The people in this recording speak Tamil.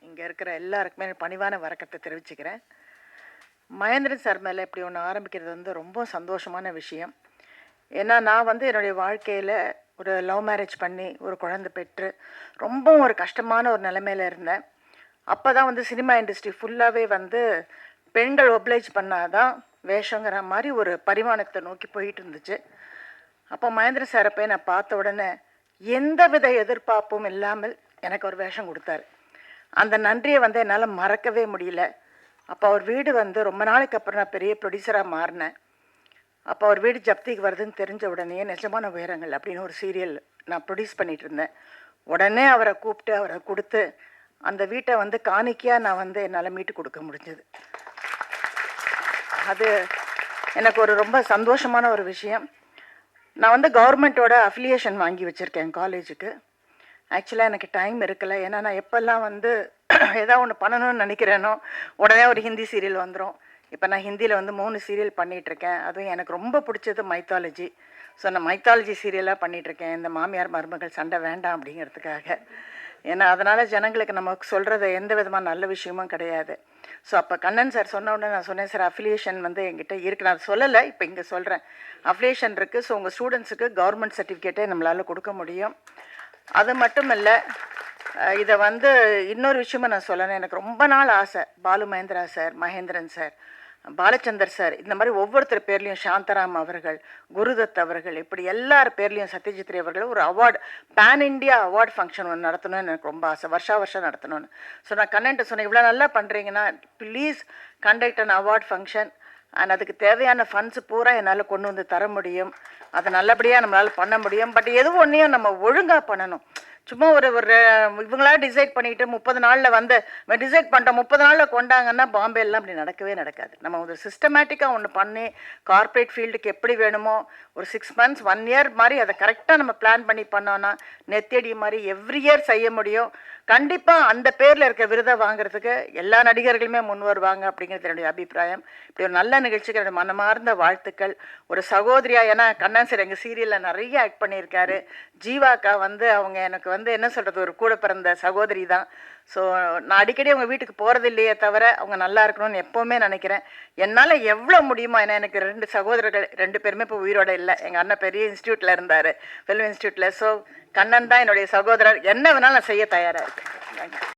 இங்கே இருக்கிற எல்லாருக்குமே பணிவான வணக்கத்தை தெரிவிச்சுக்கிறேன். மகேந்திரன் சார் மேலே இப்படி ஒன்று ஆரம்பிக்கிறது வந்து ரொம்ப சந்தோஷமான விஷயம். ஏன்னா நான் வந்து என்னுடைய வாழ்க்கையில் ஒரு லவ் மேரேஜ் பண்ணி ஒரு குழந்தை பெற்று ரொம்ப ஒரு கஷ்டமான ஒரு நிலைமையில் இருந்தேன். அப்போ தான் வந்து சினிமா இண்டஸ்ட்ரி ஃபுல்லாகவே வந்து பெண்கள் ஒப்ளைஜ் பண்ணாதான் வேஷங்கிற மாதிரி ஒரு பரிமாணத்தை நோக்கி போயிட்டு இருந்துச்சு. அப்போ மகேந்திர சாரை போய் நான் பார்த்த உடனே எந்த வித எதிர்பார்ப்பும் இல்லாமல் எனக்கு ஒரு வேஷம் கொடுத்தாரு. அந்த நன்றியை வந்து என்னால் மறக்கவே முடியல. அப்போ அவர் வீடு வந்து ரொம்ப நாளைக்கு அப்புறம் நான் பெரிய ப்ரொடியூசராக மாறினேன். அப்போ அவர் வீடு ஜப்திக்கு வருதுன்னு தெரிஞ்ச உடனே நிஜமான உயரங்கள் அப்படின்னு ஒரு சீரியல் நான் ப்ரொடியூஸ் பண்ணிகிட்டு இருந்தேன். உடனே அவரை கூப்பிட்டு அவரை கொடுத்து அந்த வீட்டை வந்து காணிக்கையாக நான் வந்து என்னால் மீட்டு கொடுக்க முடிஞ்சது. அது எனக்கு ஒரு ரொம்ப சந்தோஷமான ஒரு விஷயம். நான் வந்து கவர்மெண்ட்டோட அஃபிலியேஷன் வாங்கி வச்சுருக்கேன் காலேஜுக்கு. ஆக்சுவலாக எனக்கு டைம் இருக்கலை. ஏன்னா நான் எப்போல்லாம் வந்து ஏதாவது ஒன்று பண்ணணும்னு நினைக்கிறேனோ உடனே ஒரு ஹிந்தி சீரியல் வந்துடும். இப்போ நான் ஹிந்தியில் வந்து 3 சீரியல் பண்ணிகிட்ருக்கேன். அதுவும் எனக்கு ரொம்ப பிடிச்சது மைத்தாலஜி. ஸோ நான் மைத்தாலஜி சீரியலாக பண்ணிகிட்ருக்கேன். இந்த மாமியார் மருமகள் சண்டை வேண்டாம் அப்படிங்கிறதுக்காக. ஏன்னா அதனால் ஜனங்களுக்கு நமக்கு சொல்கிறது எந்த விதமான நல்ல விஷயமும் கிடையாது. ஸோ அப்போ கண்ணன் சார் சொன்ன உடனே நான் சொன்னேன், சார் அஃபிலியேஷன் வந்து என்கிட்ட இருக்குது. நான் சொல்லலை, இப்போ இங்கே சொல்கிறேன். அஃபிலியேஷன் இருக்குது. ஸோ உங்கள் ஸ்டூடெண்ட்ஸுக்கு கவர்மெண்ட் சர்டிஃபிகேட்டே நம்மளால் கொடுக்க முடியும். அது மட்டும் இல்லை, இதை வந்து இன்னொரு விஷயமும் நான் சொல்லணும். எனக்கு ரொம்ப நாள் ஆசை, Balu Mahendra sir, Mahendran sir, Balachander sir, இந்த மாதிரி ஒவ்வொருத்தர் பேர்லேயும், சாந்தராம் அவர்கள், குருதத் அவர்கள், இப்படி எல்லார் பேர்லேயும், சத்யஜித் ரே அவர்கள் ஒரு award, pan India award function ஒன்று நடத்தணும்னு எனக்கு ரொம்ப ஆசை, வருஷம் நடத்தணும்னு. ஸோ நான் கண்ணன்ட்ட சொன்னேன், இவ்வளோ நல்லா பண்ணுறீங்கன்னா please conduct an award function and அதுக்கு தேவையான ஃபண்ட்ஸு பூரா என்னால் கொண்டு வந்து தர முடியும். அதை நல்லபடியாக நம்மளால் பண்ண முடியும். பட் எது ஒன்றையும் நம்ம ஒழுங்காக பண்ணணும். சும்மா ஒரு இவங்களா டிசைட் பண்ணிக்கிட்டு 30 நாளில் வந்து டிசைட் பண்ணிட்டோம் 30 நாளில் கொண்டாங்கன்னா பாம்பேலாம் அப்படி நடக்கவே நடக்காது. நம்ம ஒரு சிஸ்டமேட்டிக்காக ஒன்று பண்ணி கார்ப்பரேட் ஃபீல்டுக்கு எப்படி வேணுமோ ஒரு 6 months 1 year மாதிரி அதை கரெக்டாக நம்ம பிளான் பண்ணி பண்ணோன்னா நெத்தடி மாதிரி எவ்ரி இயர் செய்ய முடியும். கண்டிப்பாக அந்த பேரில் இருக்க விருதை வாங்குறதுக்கு எல்லா நடிகர்களுமே முன் வருவாங்க அப்படிங்கிறது என்னுடைய அபிப்பிராயம். இப்படி ஒரு நல்ல நிகழ்ச்சிக்கு என்னுடைய மனமார்ந்த வாழ்த்துக்கள். ஒரு சகோதரியாக, ஏன்னா கண்ணன் சார் எங்கள் சீரியலில் நிறைய ஆக்ட் பண்ணியிருக்காரு. ஜீவாக்கா வந்து அவங்க எனக்கு வந்து என்ன சொல்கிறது, ஒரு கூட பிறந்த சகோதரி தான். ஸோ நான் அடிக்கடி அவங்க வீட்டுக்கு போகிறது இல்லையே தவிர அவங்க நல்லா இருக்கணும்னு எப்போவுமே நினைக்கிறேன். என்னால் எவ்வளோ முடியுமோ, ஏன்னா எனக்கு 2 சகோதரர்கள், 2 பேருமே இப்போ உயிரோட இல்லை. எங்கள் அண்ணன் பெரிய இன்ஸ்டியூட்டில் இருந்தார், ஃபிலிம் இன்ஸ்டியூட்டில். ஸோ கண்ணன் தான் என்னுடைய சகோதரர். என்ன வேணாலும் நான் செய்ய தயாராக இருக்கேன்.